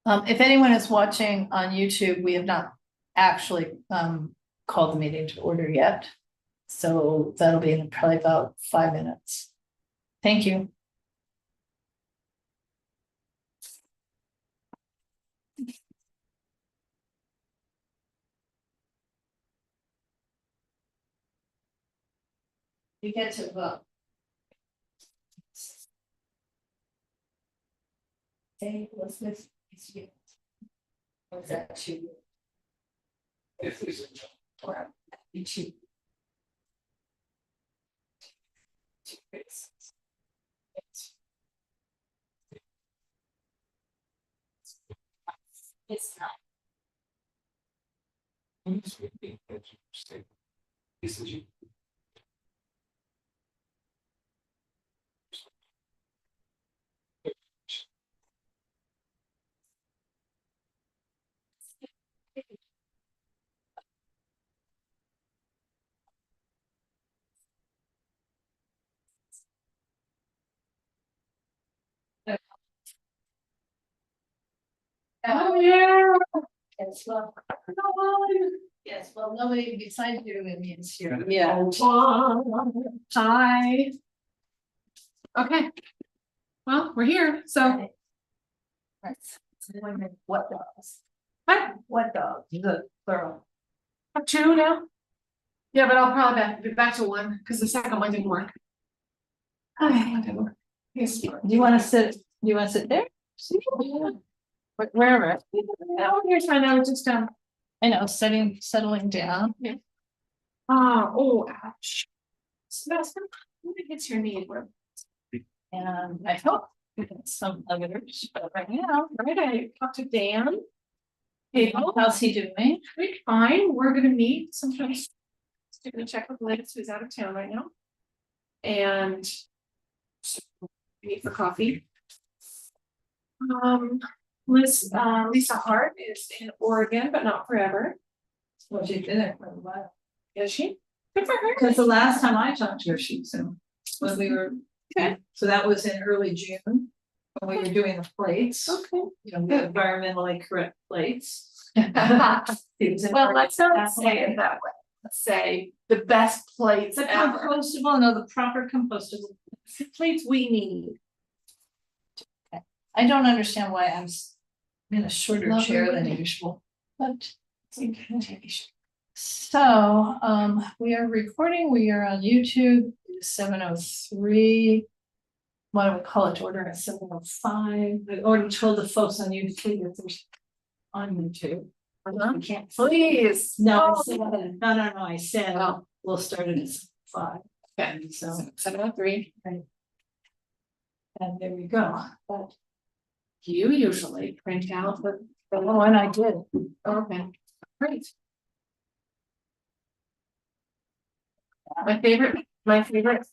If anyone is watching on YouTube, we have not actually called the meeting to order yet. So that'll be in probably about 5 minutes. Thank you. You get to vote. Hey, what's this? What's that two? Or two. It's not. Oh yeah. Yes, well, yes, well, nobody besides you and me is here. Yeah. Hi. Okay. Well, we're here, so. Right. What dogs? What dogs? The plural. Have two now? Yeah, but I'll probably be back to one, because the second one didn't work. Okay. Yes. Do you want to sit? Do you want to sit there? Wherever. No, here's fine. I was just I know, settling down. oh, ouch. So that's when it hits your knee. And I hope we get some others, but right now, Right, I talked to Dan. hey, how's he doing? We're fine. We're gonna meet sometimes. Just gonna check with Liz, who's out of town right now. And meet for coffee. Lisa Hart is in Oregon, but not forever. Well, she's been there for a while. Is she? Good for her. Because the last time I talked to her, she was when we were, Okay. So that was in early June. When we were doing the plates. Okay. You know, the environmentally correct plates. Well, let's not say it that way. Let's say the best plates The ever. compostable, no, the proper compostable. The plates we need. I don't understand why I'm in a shorter Lovely chair than lady. usual, but. So, we are recording, we are on YouTube, 7:03. Why don't we call it to order at 7:05? I already told the folks on YouTube that there's on YouTube. We can't. Please. No, Oh. I said, no, I said, Oh. we'll start it at 5. Okay, So, 7:03. right. And there we go, but. You usually print out the one I did. okay, great. My favorite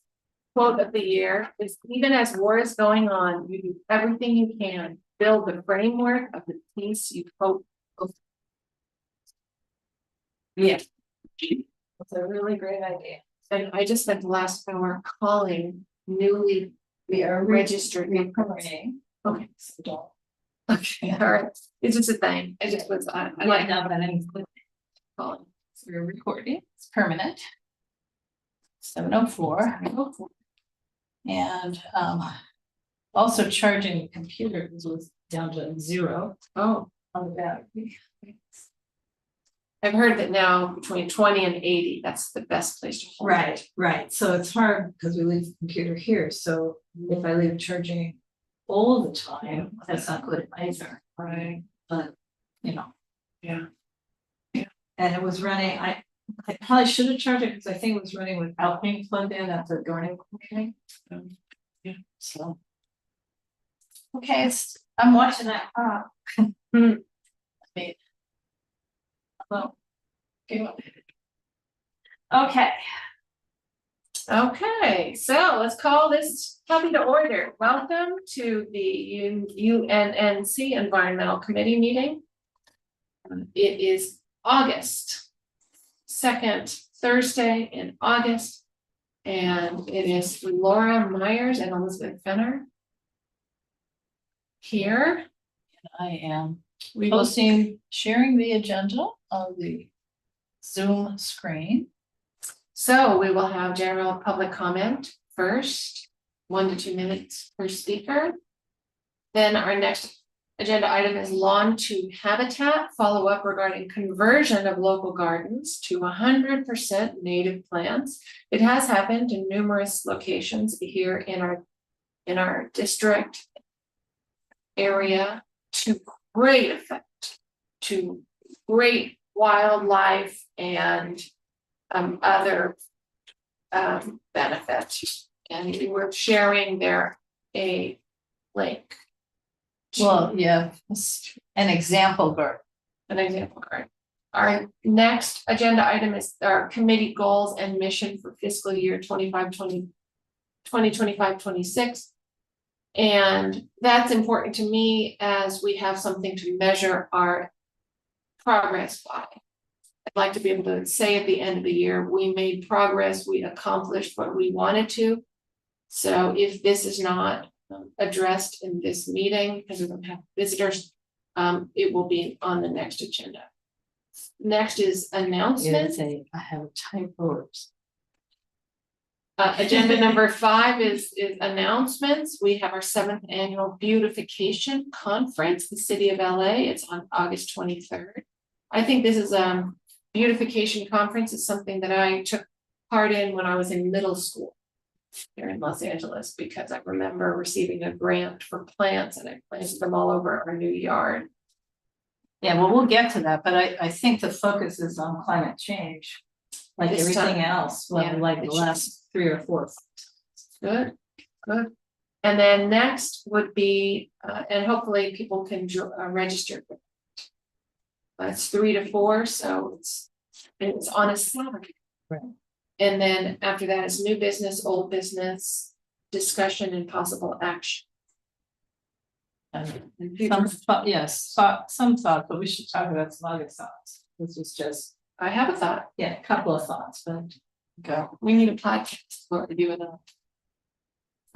quote of the year is, even as war is going on, you do everything you can, build the framework of the peace you hope. Yeah. It's a really great idea. And I just spent the last hour calling newly registered. Okay. So Okay, all right. It's just a thing. I just was I like now, but I'm calling. So we're recording. It's permanent. 7:04. And also charging the computer was down to 0 Oh, on the battery. I've heard that now between 20 and 80, that's the best place to hold it. Right. So it's hard because we leave the computer here. So if I leave it charging all the time, that's not good either. Right. But you know. Yeah. And it was running, I probably should have charged it because I think it was running without being plugged in at the gardening. Okay. Yeah. So. Okay, I'm watching that. Well, okay. Okay, so let's call this copy to order. Welcome to the UNNC Environmental Committee meeting. It is August 2nd, Thursday in August, and it is Laura Myers and Elizabeth Fenner here. I am We will sharing the agenda on the Zoom screen. So we will have general public comment first, 1 to 2 minutes per speaker. Then our next agenda item is lawn to habitat, follow up regarding conversion of local gardens to 100% native plants. It has happened in numerous locations here in our district area to great effect, to great wildlife and other benefits, and we're sharing there a link. Well, yeah, an example garden. An example card. Our next agenda item is our committee goals and mission for fiscal year 2025-26. And that's important to me as we have something to measure our progress by. I'd like to be able to say at the end of the year, we made progress, we accomplished what we wanted to. So if this is not addressed in this meeting, because we don't have visitors, it will be on the next agenda. Next is announcements. I have typos. Agenda number 5 is announcements. We have our 7th annual beautification conference, the city of LA. It's on August 23rd. I think this is beautification conference is something that I took part in when I was in middle school here in Los Angeles, because I remember receiving a grant for plants and I planted them all over our new yard. Yeah, well, we'll get to that, but I think the focus is on climate change, like This everything time. else, well, Yeah, like it the should. last 3 or 4. Good, good. And then next would be, and hopefully people can register. It's 3 to 4, so it's on a Saturday. Right. And then after that is new business, old business, discussion and possible action. Some thought, but we should talk about some other thoughts. This is just, I have a thought. yeah, a couple of thoughts, but go. We need a podcast for to do it all.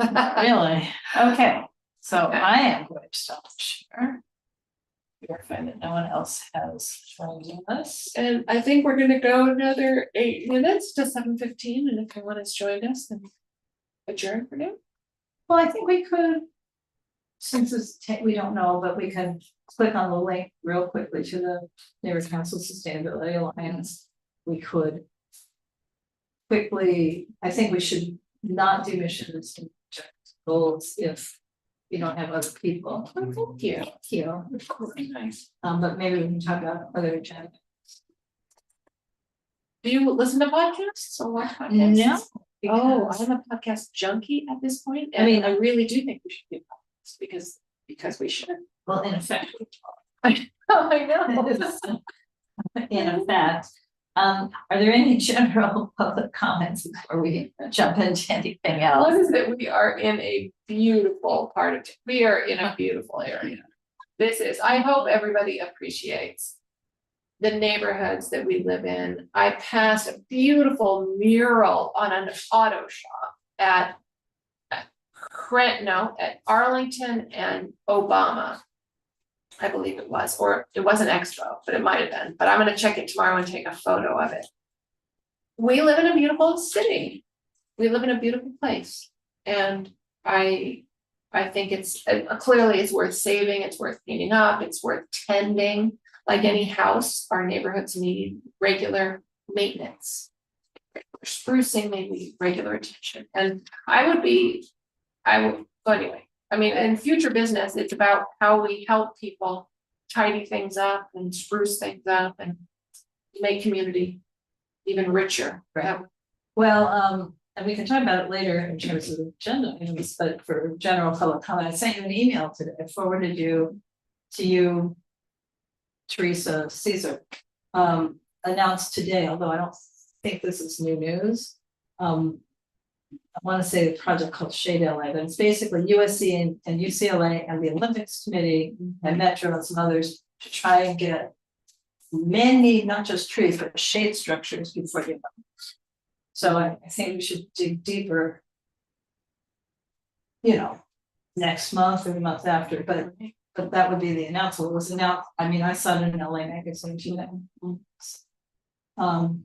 Really? Okay, so Okay. I am going to stop share. Verify that no one else has joined us. And I think we're gonna go another 8 minutes to 7:15, and if anyone has joined us, then adjourn for now. Well, I think we could, since it's, we don't know, but we can click on the link real quickly to the Neighborhood Council Sustainability Alliance. We could quickly, I think we should not do missions and goals if you don't have other people. Oh, thank you. Thank you. Very nice. But maybe we can talk about other agenda. Do you listen to podcasts or watch podcasts? No. Oh, because- I'm a podcast junkie at this point, I mean- and I really do think we should do podcasts because we should. Well, in effect, Oh, I know. in effect, are there any general public comments before we jump into anything else? One is that we are in a beautiful part of, we are in a beautiful area. I hope everybody appreciates the neighborhoods that we live in. I passed a beautiful mural on an auto shop at Arlington and Obama. I believe it was, or it wasn't Expo, but it might have been, but I'm gonna check it tomorrow and take a photo of it. We live in a beautiful city. We live in a beautiful place. And I think it's clearly it's worth saving, it's worth cleaning up, it's worth tending. Like any house, our neighborhoods need regular maintenance. Regular sprucing, they need regular attention. And so anyway. I mean, in future business, it's about how we help people tidy things up and spruce things up and make community even richer. Right. Well, and we can talk about it later in terms of agenda items, but for general public comment, I sent you an email today. I forwarded to you, Teresa Caesar, announced today, although I don't think this is new news. I want to say a project called Shade LA, but it's basically USC and UCLA and the Olympics Committee and Metro and some others to try and get many, not just trees, but shade structures before you know. So I think we should dig deeper, next month or the month after, but but that would be the announcement, it was announced, I mean, I saw it in LA magazine too. So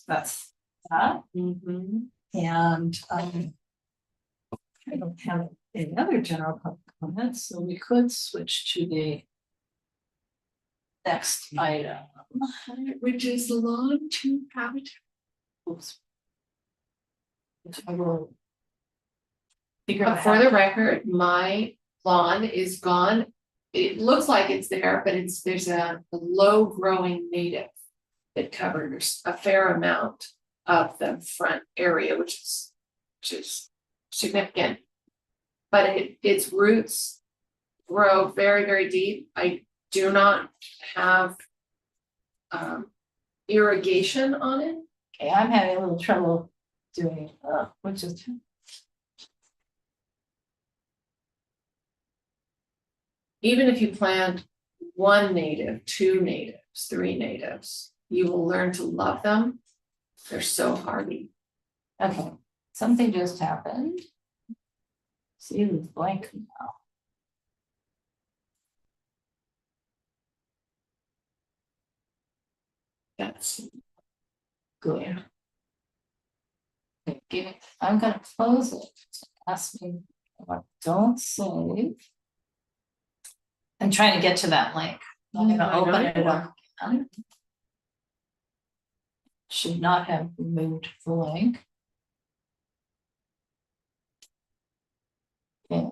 that's that, and, I don't have any other general public comments, so we could switch to the next item. Which is lawn to habitat. Oops. Which I will figure out. For the record, my lawn is gone. It looks like it's there, but there's a low growing native that covers a fair amount of the front area, which is significant. But its roots grow very, very deep. I do not have irrigation on it. Okay, I'm having a little trouble doing, which is. Even if you plant one native, two natives, three natives, you will learn to love them. They're so hardy. Okay, something just happened. See, it's blank now. That's Good. Okay, I'm gonna close it. Ask me what, don't save. I'm trying to get to that link. I'm gonna I know open you it up again. Should not have removed the link. Okay.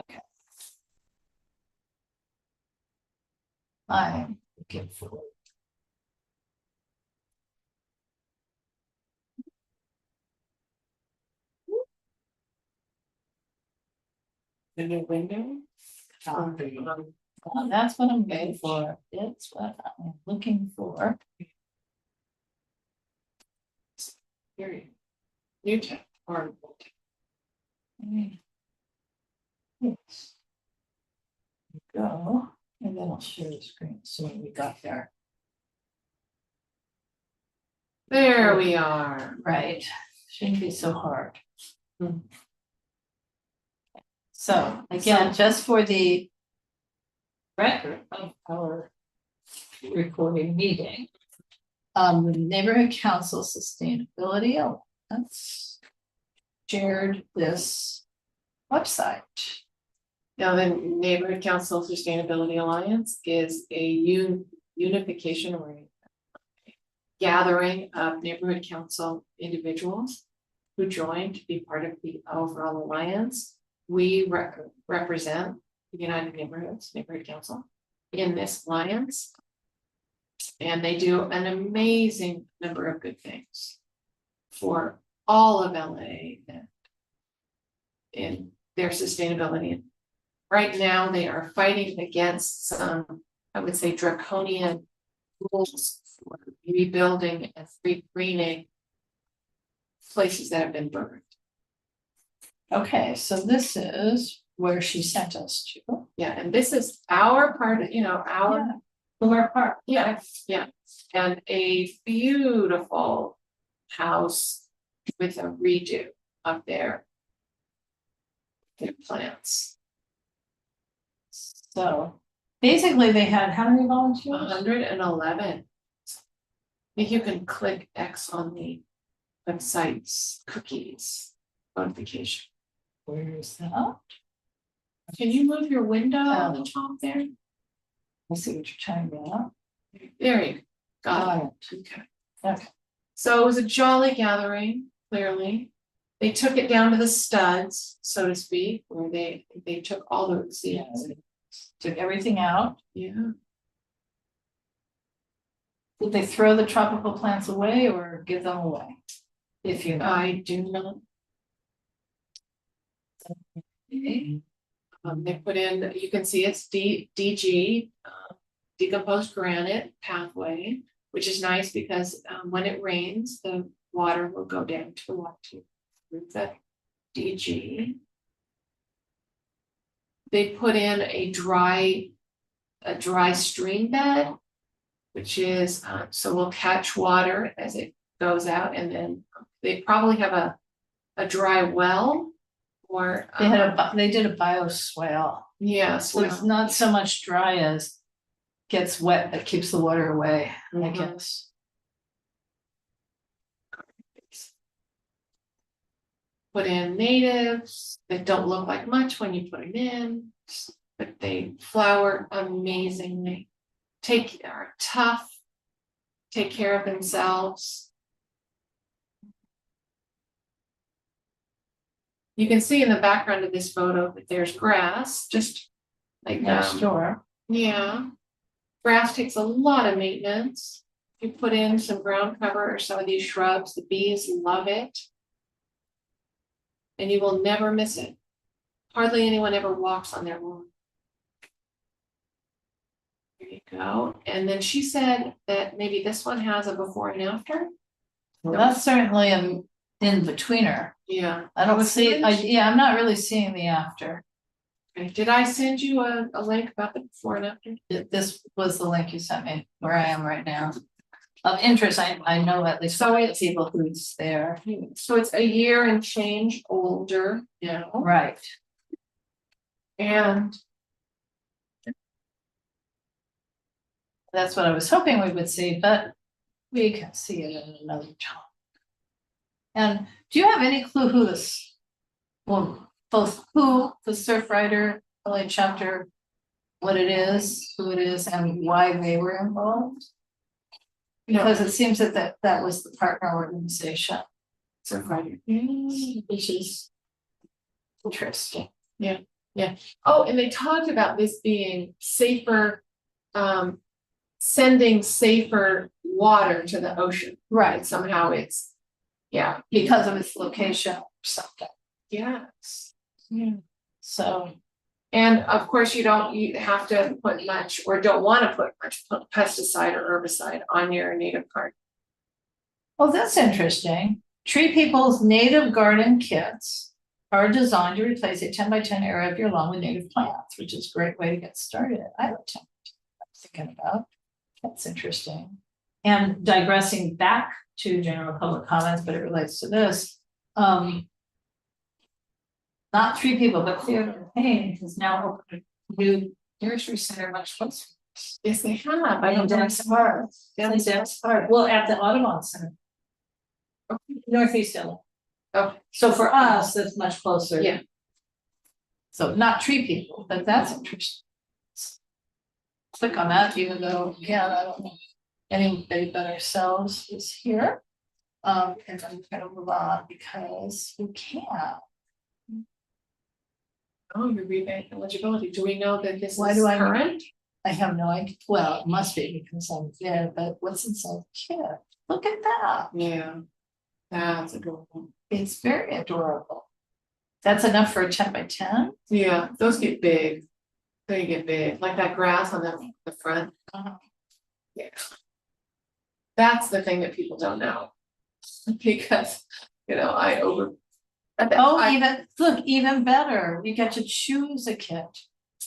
Okay. I'm looking for it. the new window. That's what I'm looking for. It's what I'm looking for. Period. New tab or Yes. Go, and then I'll share the screen. So what we got there. there we are. Right, shouldn't be so hard. So again, just for the record of our recording meeting. The Neighborhood Council Sustainability Alliance shared this website. Now, the Neighborhood Council Sustainability Alliance is a unification or a gathering of neighborhood council individuals who joined to be part of the overall alliance. We represent the United Neighborhood Council in this alliance. And they do an amazing number of good things for all of LA and in their sustainability. Right now, they are fighting against some, I would say, draconian rules for rebuilding and greening places that have been burned. Okay, so this is where she sent us to. Yeah, and this is our part, our Park. Yeah, yeah, and a beautiful house with a redo of their plants. So basically they had how many volunteers? 111. I think you can click X on the website's cookies notification. Where is that? Can you move your window on the top there? I see what you're talking about. There you go. Got it. Okay. Okay. So it was a jolly gathering, clearly. They took it down to the studs, so to speak, where they took all the seeds. Took everything out. Yeah. Did they throw the tropical plants away or give them away? If you know. I do not. Okay. They put in, you can see it's DG, decomposed granite pathway, which is nice because when it rains, the water will go down to the water to remove the DG. They put in a dry stream bed, which is so we'll catch water as it goes out, and then they probably have a dry well, or They did a bioswale. Yes, So it's not so much dry as gets wet that keeps the water away, I Mhm. guess. Put in natives that don't look like much when you put them in, but they flower amazingly. Are tough, take care of themselves. You can see in the background of this photo that there's grass, just like Next door. Yeah. Grass takes a lot of maintenance. If you put in some ground cover or some of these shrubs, the bees love it. And you will never miss it. Hardly anyone ever walks on their lawn. There you go. And then she said that maybe this one has a before and after. Well, that's certainly an in-betweener. Yeah. I don't see, yeah, I'm not really seeing the after. Okay. Did I send you a link about the before and after? This was the link you sent me, where I am right now. Of interest, I know at least So some of the people who's there. So it's a year and change older, Right. and That's what I was hoping we would see, but we can see it in another time. And do you have any clue who this, well, both who the surf rider LA chapter, what it is, who it is, and why they were involved? Because it seems that that was the partner organization. surf rider. Which is interesting. Yeah. Oh, and they talked about this being safer, sending safer water to the ocean. Right, Somehow it's, yeah. because of its location or something. Yes. So, And of course, you have to put much, or don't want to put much pesticide or herbicide on your native garden. well, that's interesting. Tree People's native garden kits are designed to replace a 10 by 10 area of your lawn with native plants, which is a great way to get started. I like 10 I'm thinking about. That's interesting. And digressing back to general public comments, but it relates to this. Not Tree People, but Theodore Payne has now opened a new nursery center much closer. Yes, they have. In Dennis Park. In Dennis Park. Well, at the Audubon Center. Northeast LA. Oh, So for us, that's much closer. Yeah. So not Tree People, but that's interesting. Click on that, even though, yeah, I don't know. Anybody but ourselves is here. And I'm gonna move on because we can't. oh, your rebate eligibility. Do we know that this Why is do I- current? I have no idea. Well, it must be because I'm there, but what's inside the kit? Look at that. Yeah. That's adorable. It's very adorable. That's enough for a 10 by 10. Yeah, those get big. They get big, like that grass on the front. Yeah. That's the thing that people don't know. Because, Even look, even better. You get to choose a kit.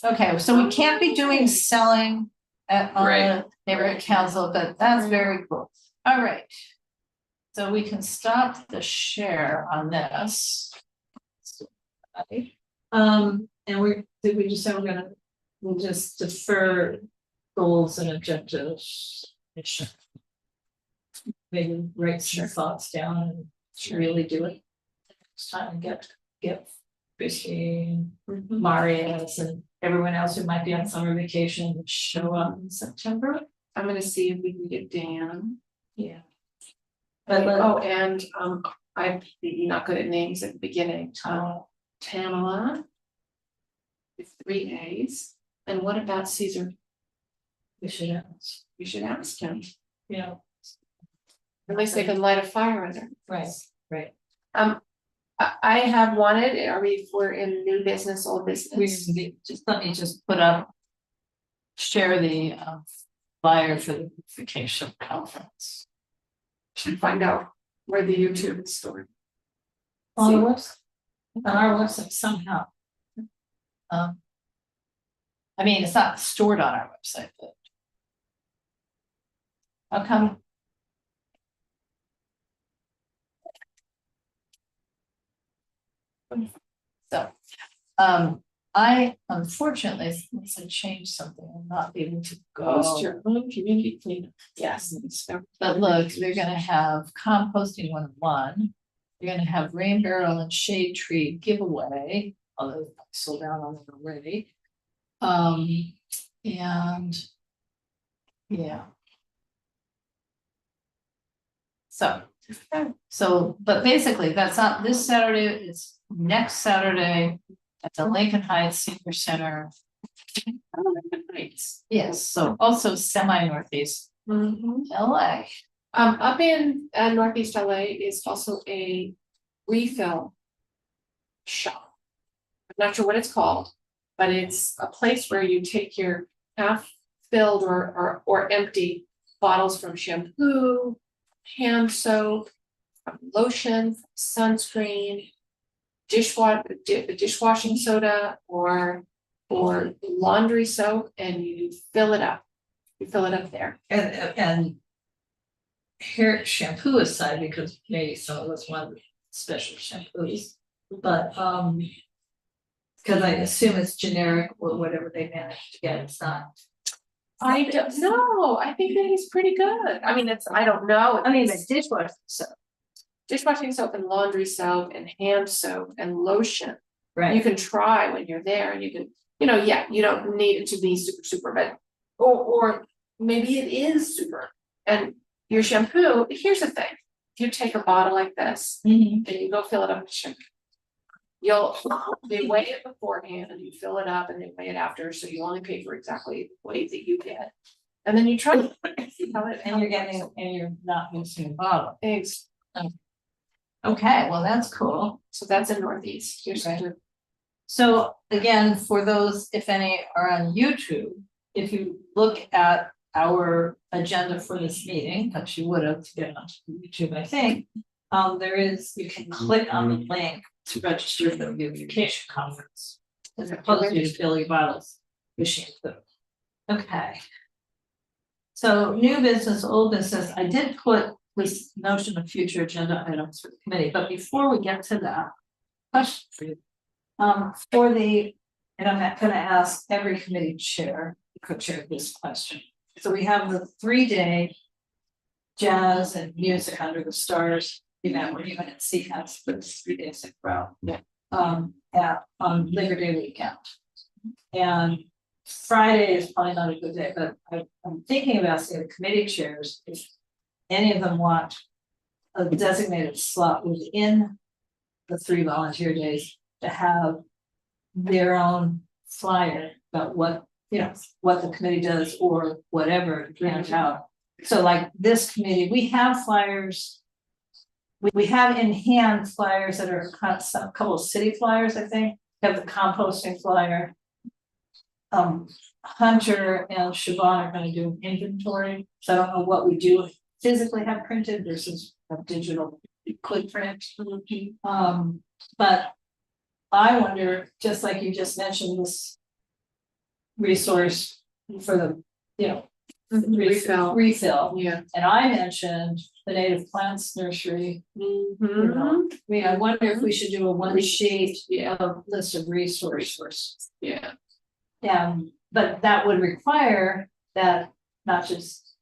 Okay, so we can't be doing selling at Right. a neighborhood council, but that's very cool. All right. So we can stop the share on this. And did we just say we'll just defer goals and objectives? Maybe write some thoughts down and really do it next time and get Christine, Marius, and everyone else who might be on summer vacation to show up in September. I'm gonna see if we can get Dan. Yeah. And I'm not good at names at the beginning. Tamala. With 3 A's. And what about Caesar? We should ask. We should ask him. Yeah. At least they can light a fire under. Right. I have wanted, we're in new business, old business. Let me just share the flyer for the vacation conference. Should find out where the YouTube is stored. On the website, on our website somehow. I mean, it's not stored on our website, but. How come? So, I unfortunately, since I changed something, I'm not able to Host go. your own community cleanup. Yes. But look, they're gonna have composting 101. They're gonna have rain barrel and shade tree giveaway, although I sold out on it already. And yeah. But basically, that's not this Saturday, it's next Saturday at the Lincoln Heights Senior Center. Yes, so also semi-northeast LA. Up in Northeast LA is also a refill shop. I'm not sure what it's called, but it's a place where you take your half filled or empty bottles from shampoo, hand soap, lotion, sunscreen, dishwashing soda, or laundry soap, and you fill it up. You fill it up there. And hair shampoo aside, because maybe some of us want special shampoos, but because I assume it's generic or whatever they manage to get, it's not. I don't know. I think that is pretty good. I mean, I don't know. I mean, it's dishwashing soap. Dishwashing soap and laundry soap and hand soap and lotion. Right. You can try when you're there, and you can, yeah, you don't need it to be super, but or maybe it is super. And your shampoo, here's the thing. You take a bottle like this and you go fill it up with shampoo. They weigh it beforehand and you fill it up, and they weigh it after, so you only pay for exactly the weight that you get. And then you try to see how it. And you're not missing a bottle. Eggs. Okay, well, that's cool. So that's in Northeast. Here's Right. So again, for those, if any, are on YouTube, if you look at our agenda for this meeting, which you would have to get onto YouTube, I think. You can click on the link to register for the beautification conference. As opposed to fill your bottles with shampoo. Okay. So new business, old business, I did put this notion of future agenda items for the committee, but before we get to that, question for you. And I'm gonna ask every committee chair, co-chair this question. So we have the 3-day jazz and music under the stars event where UNNC has for 3 days in a row. Yeah. On Labor Day weekend. And Friday is probably not a good day, but I'm thinking about saying the committee chairs, if any of them want a designated slot within the 3 volunteer days to have their own flyer about what the committee does or whatever to hand out. So like this committee, we have flyers. We have in hand flyers that are a couple of city flyers, I think. We have the composting flyer. Hunter and Siobhan are going to do an inventory. So I don't know what we do physically have printed versus a digital quick print. But I wonder, just like you just mentioned, this resource for the refill. Yeah. And I mentioned the native plants nursery. I wonder if we should do a one sheet list of resources. Yeah. But that would require that not just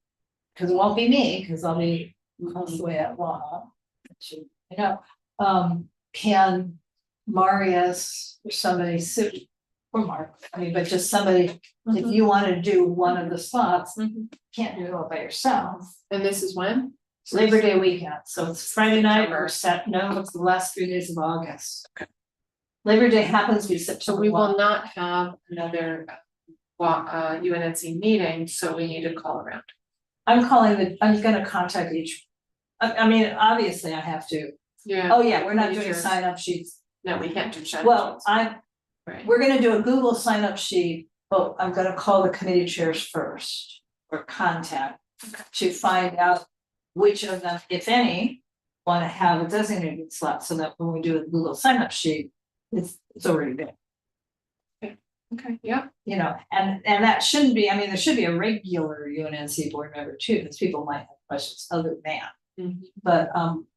because it won't be me, because I'll be most of the way at law. Can Marius or somebody sit or Mark, but just somebody, if you want to do one of the slots, can't do it all by yourself. And this is when? Labor Day weekend, so it's Friday night or it's the last 3 days of August. Okay. Labor Day happens to be September. So we will not have another UNNC meeting, so we need to call around. I'm gonna contact each. I mean, obviously I have to. Yeah. Oh, yeah, we're not doing sign up sheets. No, we can't do sign up. Well, Right. We're gonna do a Google sign up sheet, but I'm gonna call the committee chairs first or contact to find out which of them, if any, want to have a designated slot so that when we do a Google sign up sheet, it's already there. Okay, yeah. And that shouldn't be, there should be a regular UNNC board member too, because people might have questions other than. But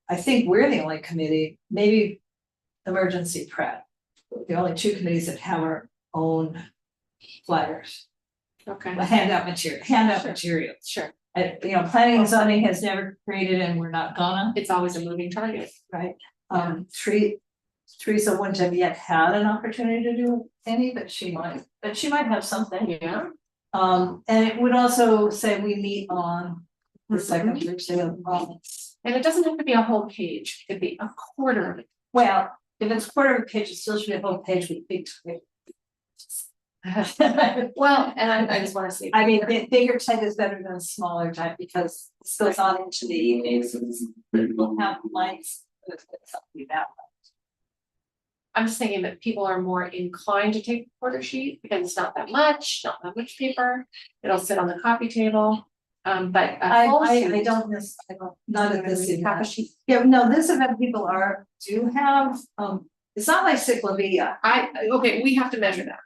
I think we're the only committee, maybe emergency prep. The only 2 committees that have our own flyers, Okay, handout Sure. materials. sure. You know, planning and zoning has never created and we're not gonna, It's always a moving target. right? Teresa wouldn't have yet had an opportunity to do any, but she might have something. Yeah. And it would also say we meet on the second Thursday of the month. And it doesn't have to be a whole page, it could be a quarter of it. Well, if it's quarter of a page, it still should be a whole page with big. Well, and I just wanna say. I mean, bigger type is better than smaller type because this goes on into the evenings, so people have lights. It's something that. I'm just thinking that people are more inclined to take the quarter sheet because it's not that much paper. It'll sit on the coffee table. But a full I sheet- don't not at this Half a event. sheet. Yeah, no, this event people do have, it's not like cyclovia. Okay, we have to measure that.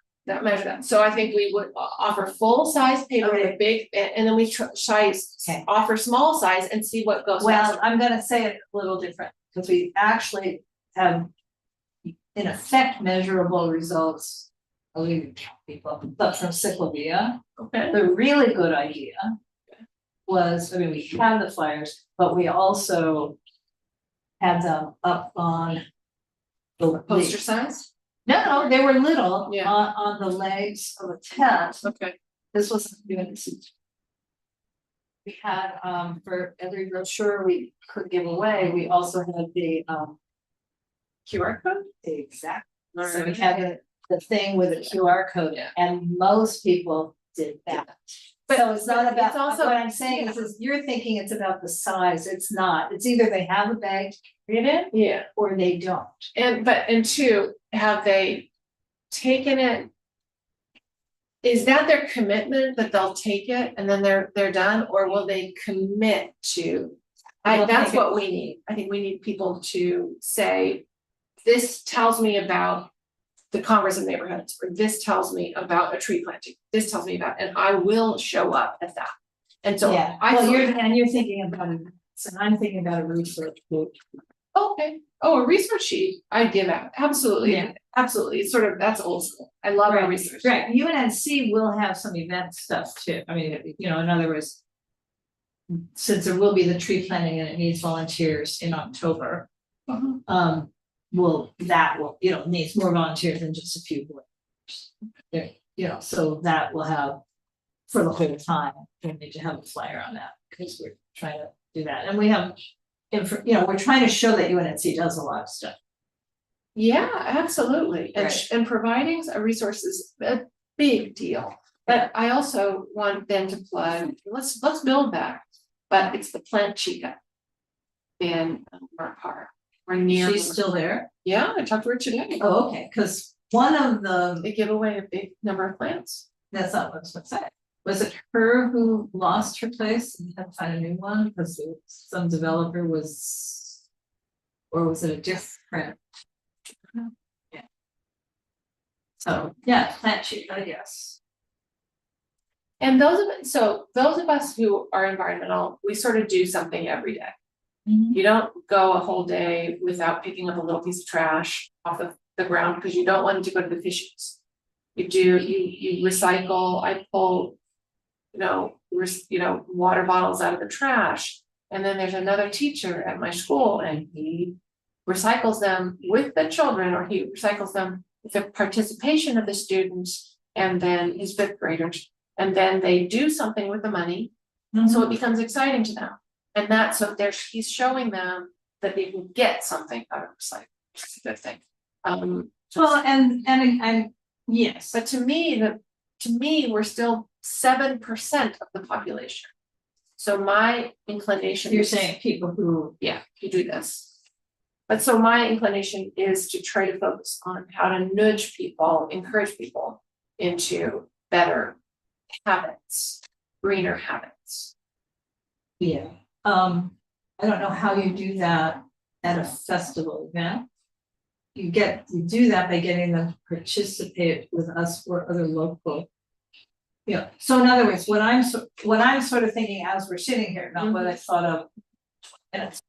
So I think we would offer full size paper Okay. with big, and then we Okay. offer small size and see what goes Well, faster. I'm gonna say it a little different, because we actually have. In effect, measurable results. I'll leave people, but from cyclovia, Okay. the really good idea. Was, I mean, we have the flyers, but we also. Had them up on. The Poster size? No, they were little Yeah. on the legs of a tent. Okay. This was UNNC. We had, for every brochure we could give away, we also had the, QR code? exact. So we Alright. had the thing with a QR code, Yeah. and most people did that. But- So it's not but about, it's also- what I'm saying is you're thinking it's about the size, it's not, it's either they have a bag to carry it in, Yeah, or they don't. and two, have they taken it? Is that their commitment that they'll take it and then they're done, or will they commit to? They'll That's take it. what we need, I think we need people to say, this tells me about. The Congress of Neighborhoods, or this tells me about a tree planting, this tells me about, and I will show up at that. And so Yeah, I well, feel- you're thinking about it, and I'm thinking about a research group. Okay, a research sheet, I'd give out, absolutely, Yeah. absolutely, it's sort of, that's old school, I love our Right, research. Right, UNNC will have some event stuff too, I mean, you know, in other words. Since there will be the tree planting and it needs volunteers in October. Mhm. That will, you know, needs more volunteers than just a few volunteers. There, you know, so that will have. For the whole time, we need to have a flyer on that, because we're trying to do that, and we have. You know, we're trying to show that UNNC does a lot of stuff. Yeah, absolutely, and Right. and providing a resource is a big deal, but I also want them to plug, let's build that. But it's the Plant Chica. In our park, or near. She's still there? Yeah, I talked to her today. Oh, okay, cause one of the, They give away a big number of plants. that's not what's that. Was it her who lost her place and had to find a new one, cause some developer was. Or was it a different? Yeah. So, yeah, plant sheet, I guess. And those of us who are environmental, we sort of do something every day. You don't go a whole day without picking up a little piece of trash off of the ground because you don't want it to go to the fishes. You recycle, I pull, water bottles out of the trash. And then there's another teacher at my school and he recycles them with the children, or he recycles them with the participation of the students and then his fifth graders. And then they do something with the money, so it becomes exciting to them. And that's so he's showing them that they can get something out of recycling, which is a good thing. Well, and yes, But to me, we're still 7% of the population. So my inclination. you're is- saying people who, Yeah, you do this. But so my inclination is to try to focus on how to nudge people, encourage people into better habits, greener habits. yeah, I don't know how you do that at a festival event. You do that by getting them to participate with us or other local. Yeah, so in other words, what I'm sort of thinking as we're sitting here, not what I thought of. And it's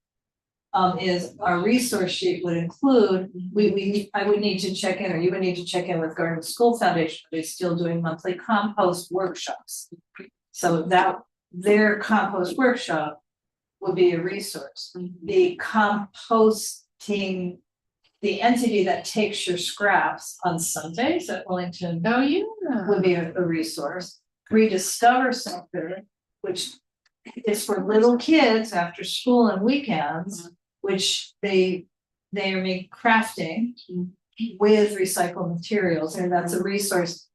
is our resource sheet would include, I would need to check in, or you would need to check in with Garden School Foundation, they're still doing monthly compost workshops. So that, their compost workshop would be a resource. The composting, the entity that takes your scraps on Sundays at Wellington Oh, yeah. would be a resource. Rediscover Center, which is for little kids after school and weekends, which they are making crafting with recycled materials, and that's a resource.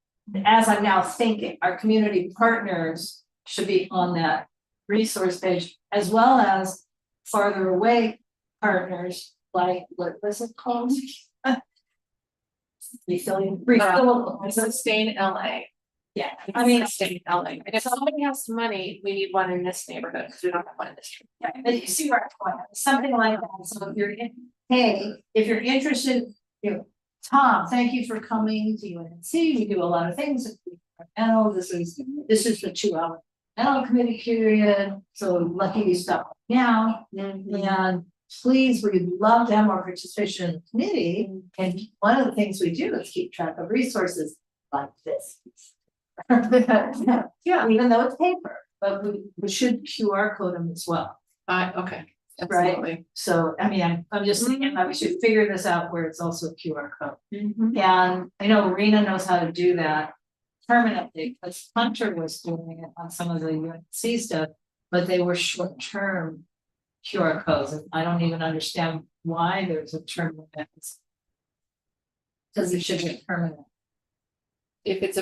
As I'm now thinking, our community partners should be on that resource page, as well as farther away partners, like, what was it called? Refillable. Sustain LA. Yeah, I mean, Sustain LA. And if somebody has money, we need one in this neighborhood, because we don't have one in this street. yeah, but you see where I'm going, something like that, so if you're if you're interested, you know, Tom, thank you for coming to UNNC, we do a lot of things. This is the 2 hour committee period, so lucky you stopped now. And please, we'd love to have more participation in the committee, and one of the things we do is keep track of resources like this. Yeah. Even though it's paper, but we should QR code them as well. Okay. Right. Absolutely. So, I mean, I'm just thinking that we should figure this out where it's also a QR code. And I know Rena knows how to do that permanently, because Hunter was doing it on some of the UNC stuff, but they were short-term QR codes, and I don't even understand why there's a term limit. Because it should be permanent. If it's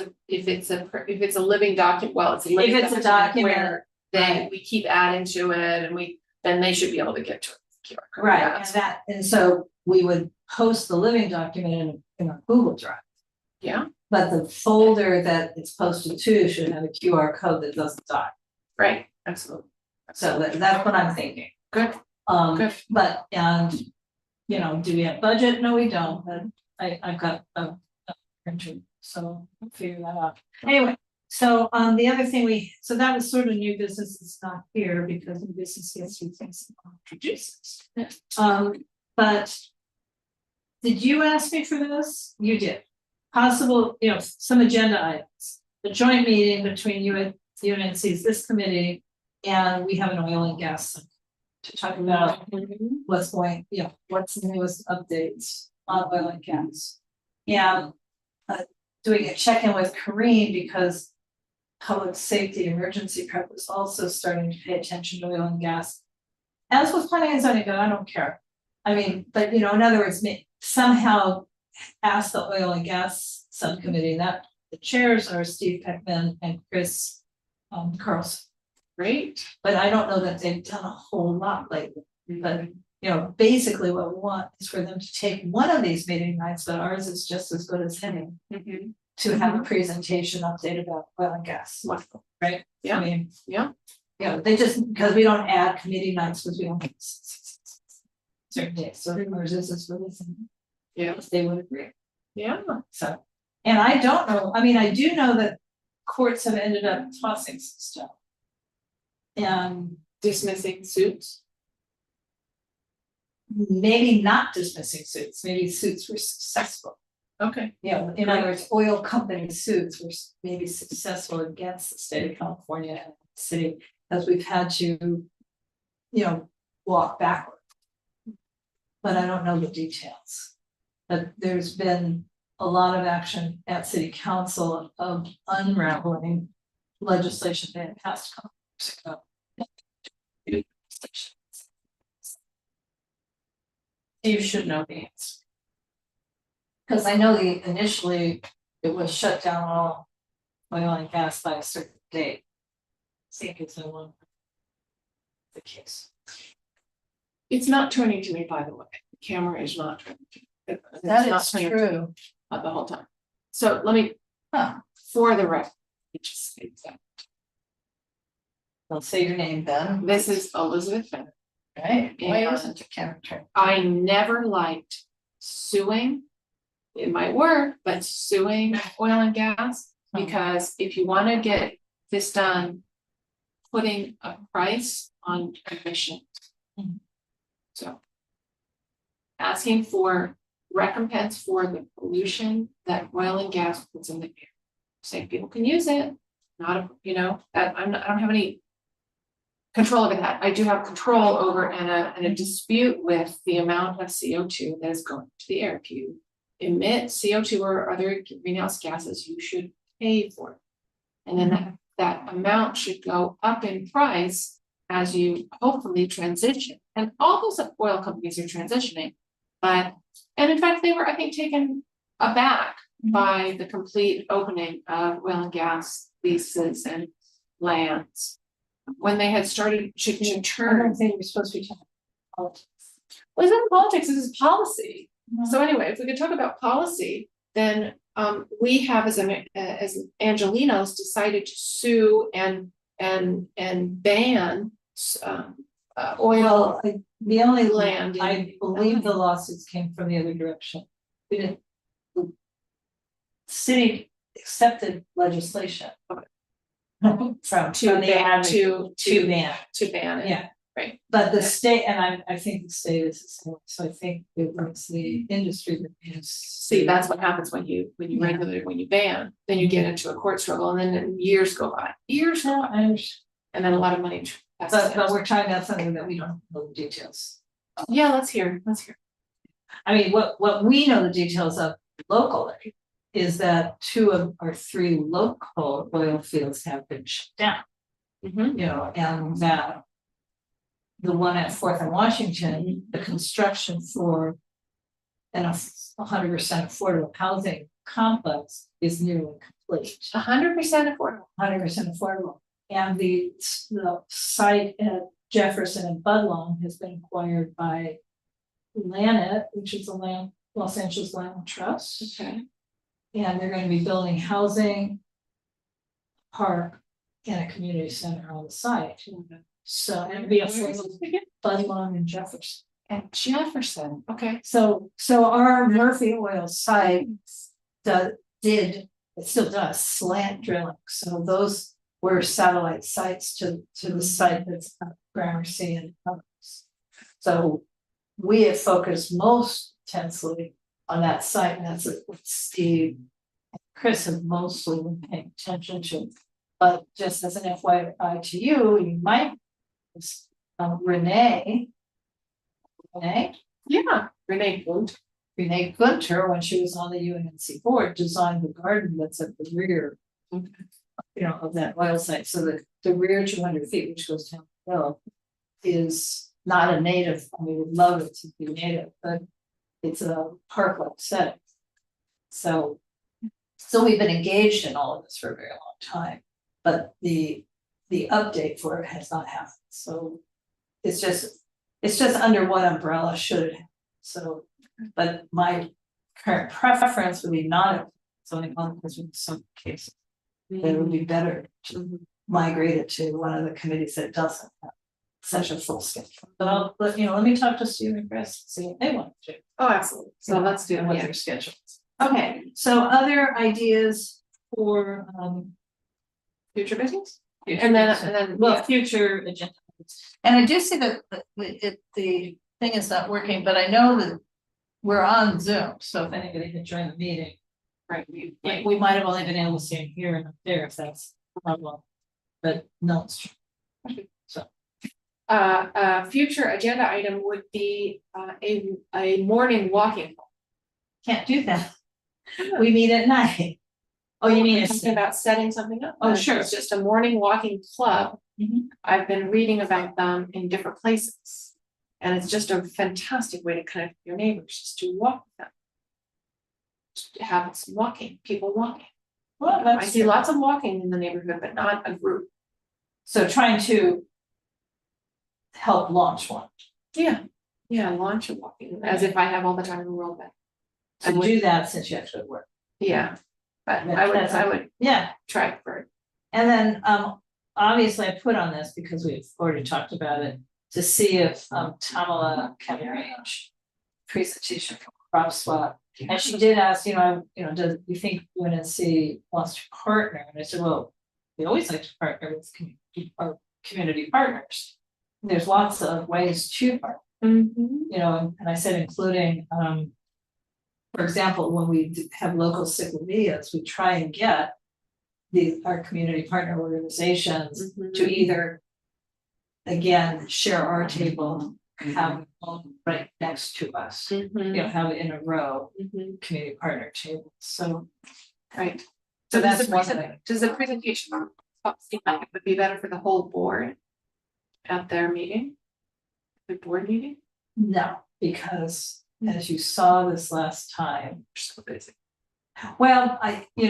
a living document, well, it's a living If it's a document, where then right. we keep adding to it, and then they should be able to get to it. QR code. Right, and so we would post the living document in a Google Drive. Yeah. But the folder that it's posted to should have a QR code that doesn't die. Right, absolutely. So that's what I'm thinking. Good. Good. But, and, you know, do we have budget? No, we don't, but I've got a printer, so we'll figure that out. Anyway, so the other thing so that was sort of new business, it's not here because new business gets through things introduces. But did you ask me for this? You did. Possible, you know, some agenda items, the joint meeting between you and UNNC's this committee, and we have an oil and gas to talk about what's going, you know, what's the newest updates on oil and gas. And doing a check-in with Kareem, because public safety emergency prep was also starting to pay attention to oil and gas. As with planning and zoning, but I don't care. I mean, but you know, in other words, somehow ask the oil and gas subcommittee, that the chairs are Steve Peckman and Chris Carlson. Great. But I don't know that they've done a whole lot lately. But you know, basically what we want is for them to take one of these meeting nights, but ours is just as good as any, to have a presentation update about oil and gas. Wonderful, right? Yeah. I mean, Yeah. Yeah, they just, because we don't add committee nights, because we don't. Certain days, so ours is really something. Yeah. They would agree. Yeah. So, and I don't know, I mean, I do know that courts have ended up tossing some stuff. And Dismissing suits. maybe not dismissing suits, maybe suits were successful. Okay. You know, in other words, oil company suits were maybe successful against the state of California and the city, as we've had to, you know, walk backward. But I don't know the details. But there's been a lot of action at city council of unraveling legislation that had passed a couple years ago. You should know the answer. Because I know initially it was shut down all oil and gas by a certain date. I think it's no longer the case. It's not turning to me, by the way. The camera is not turning to me. That is true. The whole time. So let me, for the record, just say that. I'll say your name then. This is Elizabeth Bennett. Right. Why And isn't a character? I never liked suing. It might work, but suing oil and gas, because if you want to get this done, putting a price on commission So. Asking for recompense for the pollution that oil and gas puts in the air. Saying people can use it, not, that I don't have any control over that. I do have control over and a dispute with the amount of CO2 that is going to the air. If you emit CO2 or other greenhouse gases, you should pay for it. And then that amount should go up in price as you hopefully transition. And all those oil companies are transitioning. And in fact, they were, I think, taken aback by the complete opening of oil and gas leases and lands when they had started to turn. I don't think we're supposed to be talking politics. Well, it's not politics, this is policy. So anyway, if we could talk about policy, then we have as Angelenos decided to sue and ban oil. Well, the only land. I believe the lawsuits came from the other direction. We didn't. The city accepted legislation from to the ban to ban it. Yeah. Right. But the state, and I think the state is the same, so I think it was the industry that is. See, that's what happens when you regulate, when you ban, then you get into a court struggle, and then years go by. And then a lot of money passes. But we're talking about something that we don't know the details. Yeah, let's hear. I mean, what we know the details of locally is that 2 of our 3 local oil fields have been shut down. Mm-hmm. And that the one at 4th and Washington, the construction for an 100% affordable housing complex is nearly complete. 100% affordable. 100% affordable. And the site at Jefferson and Budlong has been acquired by Lanet, which is the Los Angeles Land Trust. Okay. And they're going to be building housing, park, and a community center on the site. So and it'll be affordable. Budlong and Jefferson. And Jefferson. Okay. So our Murphy Oil site it still does slant drilling. So those were satellite sites to the site that's at Gramercy and others. So we have focused most intensely on that site, and that's what Steve and Chris have mostly been paying attention to. But just as an FYI to you might Renee, Yeah. Renee Gunter, when she was on the UNNC board, designed the garden that's at the rear, of that oil site. So the rear 200 feet, which goes down the hill, is not a native. I mean, we'd love it to be native, but it's a park-like setting. So we've been engaged in all of this for a very long time, but the update for it has not happened. So it's just under one umbrella should it happen. So, but my current preference would be not zoning because in some cases it would be better to migrate it to one of the committees that doesn't have such a full schedule. But let me talk to Steve and Chris, see what they want to do. Oh, absolutely. So let's do what it. their schedule is. Okay, so other ideas for Future business? and then future agenda. And I do see that the thing is not working, but I know that we're on Zoom, so if anybody can join the meeting. Right. We might have only been able to see it here and up there if that's a problem. But no, it's true. So future agenda item would be a morning walking. can't do that. We meet at night. Oh, you mean Something about setting something up? Oh, sure. It's just a morning walking club. Mhm. I've been reading about them in different places. And it's just a fantastic way to connect with your neighbors, just to walk with them. Just to have some people walking. Well, I see lots of walking in the neighborhood, but not a group. So trying to help launch one. Yeah, launch a walking, as if I have all the time in the world, but To do that since you have to work. yeah. But Yeah, I would Yeah, try for it. and then obviously I put on this because we've already talked about it, to see if Tamala can arrange presentation from Crop Swap. And she did ask, does you think UNNC wants to partner? And I said, well, we always like to partner with our community partners. There's lots of ways to partner. you know, and I said including, for example, when we have local cyclovias, we try and get our community partner organizations to either, again, share our table, have one right next to us, you know, have it in a row, community partner table, so. Right. So does that's the one thing. does the presentation seem like it would be better for the whole board at their meeting? The board meeting? No, because as you saw this last time. We're so busy. Well, we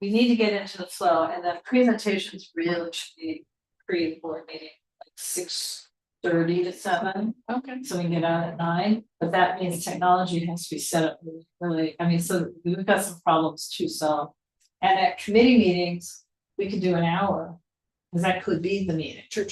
need to get into the flow, and the presentations really should be pre-board meeting, like 6:30 to 7. Okay. So we can get out at 9, but that means technology has to be set up really, I mean, so we've got some problems to solve. And at committee meetings, we could do an hour, because that could be the meeting. True.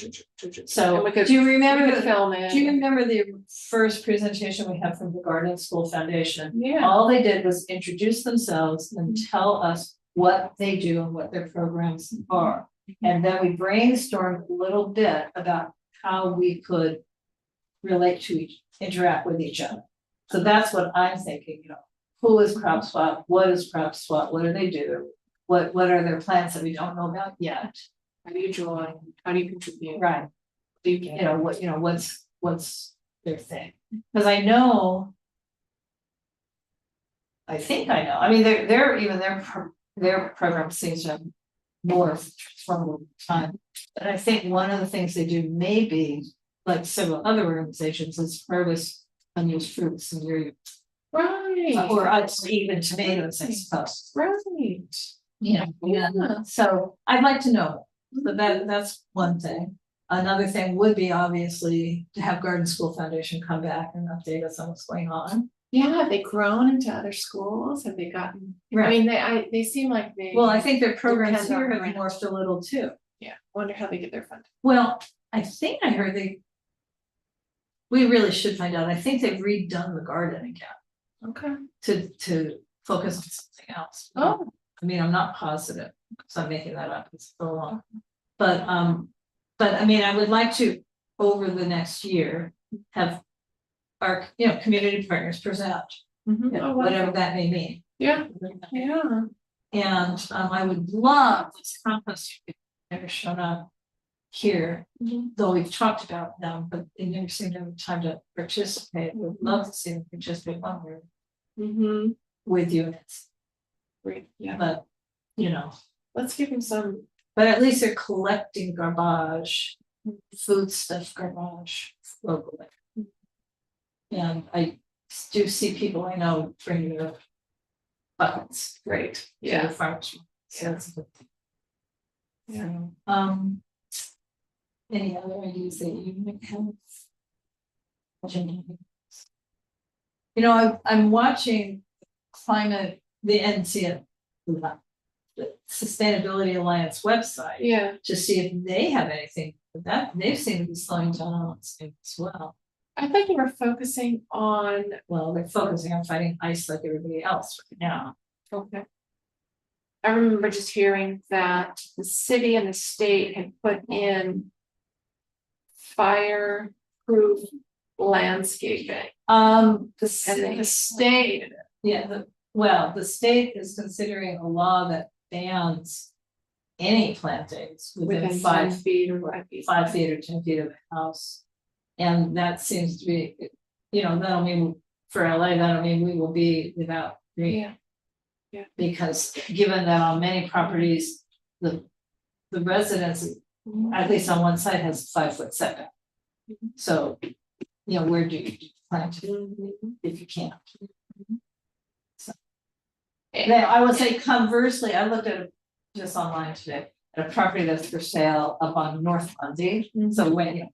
So, we could- do you remember, we could film it. do you remember the first presentation we had from the Garden School Foundation? Yeah. All they did was introduce themselves and tell us what they do and what their programs are. And then we brainstormed a little bit about how we could relate to interact with each other. So that's what I'm thinking, you know, who is Crop Swap? What is Crop Swap? What do they do? What are their plans that we don't know about yet? How do you join? How do you contribute? Right. Do You know, what's their thing? Because I know. I think I know, I mean, their program seems to have more from time. But I think one of the things they do maybe, like several other organizations, is harvest unused fruits and your Right. or even tomatoes, I suppose. Right. Yeah. So I'd like to know, but that's one thing. Another thing would be obviously to have Garden School Foundation come back and update us on what's going on. Yeah, have they grown into other schools? Have they gotten? I mean, they seem like they. Well, I think their programs Depends on here have grants. morphed a little too. Yeah, wonder how they get their funding. Well, I think I heard we really should find out. I think they've redone the garden again Okay. to focus on something else. Oh. I mean, I'm not positive, because I'm making that up, it's so long. But I mean, I would like to, over the next year, have our, you know, community partners present, you know, whatever that may mean. Yeah. And I would love this compost never shown up here, though we've talked about them, but they never seem to have time to participate. Would love to see them participate longer with units. Great, yeah. But, you know, Let's give them some. but at least they're collecting garbage, food stuff garbage locally. And I do see people I know bringing their buckets Great. to Yeah. the farmers. So that's a good thing. Yeah. So, any other ideas that you might have? You know, I'm watching climate, the NC, the Sustainability Alliance website. Yeah. To see if they have anything, but that they seem to be slowing down on it as well. I thought you were focusing on. Well, they're focusing on fighting ice like everybody else right now. Okay. I remember just hearing that the city and the state had put in fireproof landscaping. The state. Yeah, the state is considering a law that bans any plantings within 5 feet or what? 5 feet or 10 feet of the house. And that seems to be, you know, that'll mean for LA, that'll mean we will be without green. Yeah. Because given that on many properties, the residence, at least on one side, has a 5-foot setback. So, you know, where do you plant if you can't? So. Now, I will say conversely, I looked at it just online today, at a property that's for sale up on North Muncie, so way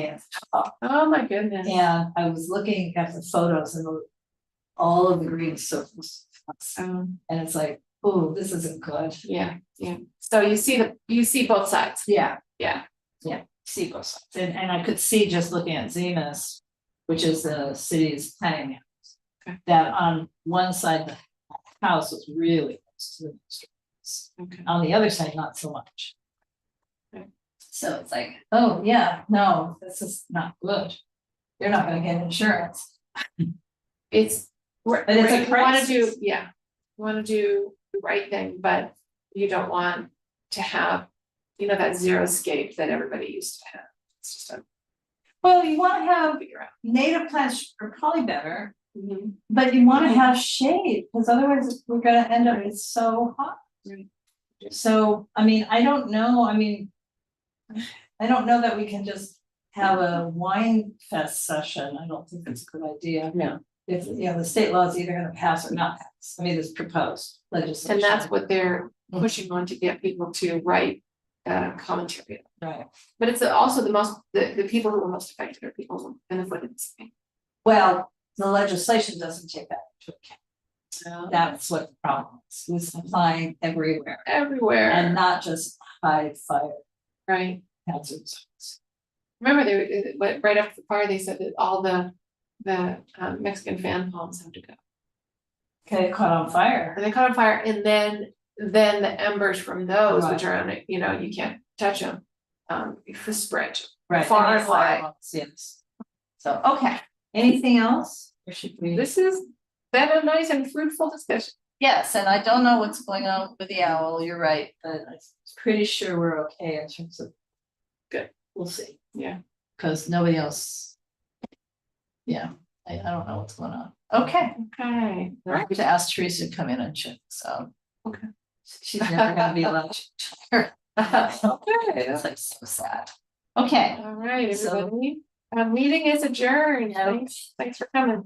at the top. Oh, my goodness. And I was looking at the photos and all of the green surface. And it's like, oh, this isn't good. Yeah. So you see both sides. Yeah. Yeah. See both sides. And I could see just looking at Zemas, which is the city's planning house, okay, that on one side, the house was really close to the streets. Okay. On the other side, not so much. Okay. So it's like, oh, yeah, no, this is not good. you're not gonna get insurance. It's. But it's a you wanna crisis. do, yeah, you wanna do the right thing, but you don't want to have, that zero-scape that everybody used to have. It's just a Well, you wanna have figure out. native plants are probably better, but you wanna have shade, because otherwise we're gonna end up, it's so hot. Right. So, I mean, I don't know that we can just have a wine fest session, I don't think that's a good idea. No. If, the state law is either gonna pass or not pass, I mean, it's proposed legislation. And that's what they're pushing on to get people to write commentary. Right, But it's also the people who are most affected are people who benefited this thing. well, the legislation doesn't take that into account, that's what the problem is, it's applying everywhere. Everywhere. And not just high fire Right. hazards. Remember, right after the fire, they said that all the Mexican fan palms have to go. Okay, caught on fire. And they caught on fire, and then the embers from those, which Right. are on it, you can't touch them. For spread. Right. Far and and wide. fireworks, yes. So, okay, anything else? Or should we? This has been a nice and fruitful discussion. Yes, and I don't know what's going on with the owl, you're right, but I'm pretty sure we're okay in terms of. Good. We'll see, Yeah. because nobody else. Yeah, I don't know what's going on. Okay. Okay. I have to ask Teresa to come in and check, so. Okay. She's never gonna be allowed to. Okay. It's like so sad. Okay. All right, So- everybody. Meeting is adjourned. Yeah. Thanks for coming.